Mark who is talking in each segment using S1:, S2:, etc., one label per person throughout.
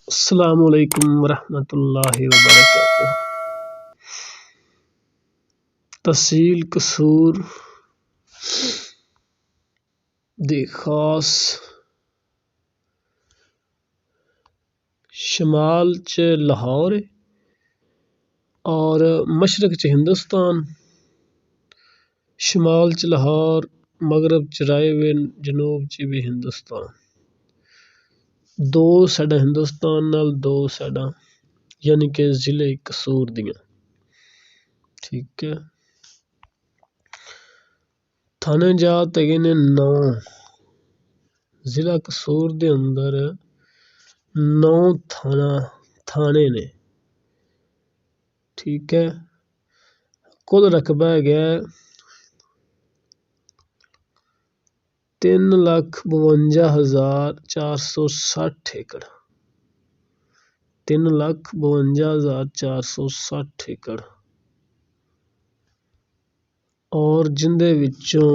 S1: السلام علیکم ورحمۃ اللہ وبرکاتہ۔ تحصیل قصور دی خاص شمال چ لاہور اور مشرق چ ہندوستان، شمال چ لاہور، مغرب چ رائے وین، جنوب چ بھی ہندوستان۔ دو سائڈاں ہندوستان نال دو سائڈاں یعنی کہ ضلع قصور دیاں، ٹھیک ہے۔ تھانے جات ہے نے 9، ضلع قصور دے اندر 9 تھانے نے، ٹھیک ہے۔ کل رقبہ ہے 3,52,460 ایکڑ، 3,52,460 ایکڑ، اور جندے وچوں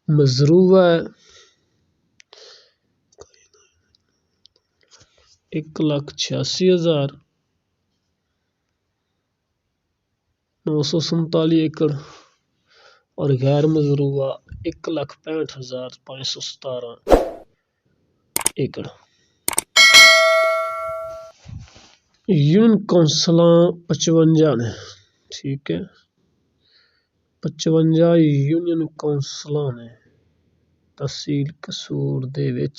S1: مزروع ہے 1,86,947 ایکڑ اور غیر مزروع 1,65,517 ایکڑ۔ یونین کونسلاں 55 نے، ٹھیک ہے، 55 یونین کونسلاں نے تحصیل قصور دے وچ۔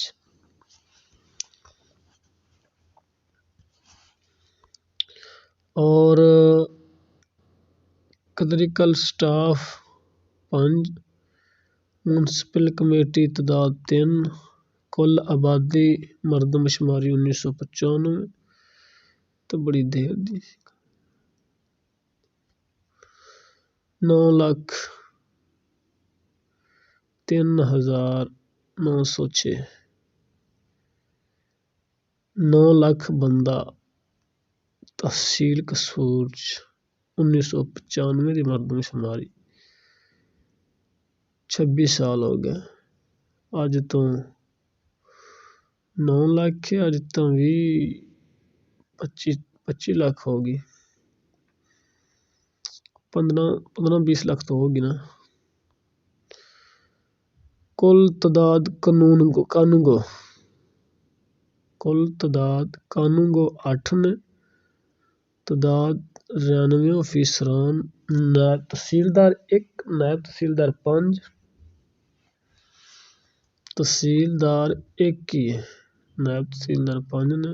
S1: اور کلریکل سٹاف 5، میونسپل کمیٹی تعداد 3، کل آبادی مردم شماری 1995 تو بڑی دیر دی 9,03,906، 9 لاکھ بندہ تحصیل قصور 1995 دی مردم شماری 26 سال ہو گئے، اج تو 9 لاکھ ہے، اج تو 25 لاکھ ہوگی، 15-20 لاکھ تو ہوگی نا۔ کل تعداد قانون گو 8 نے، تعداد 93 افسران، نائب تحصیلدار 1، نائب تحصیلدار 5، تحصیلدار 1 ہی ہے، نائب تحصیلدار 5 نے۔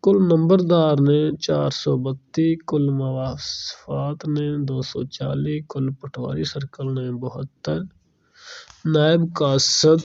S1: کل نمبردار نے 432، کل مواصفات نے 240، کل پٹواری سرکل نے 72، نائب قاصد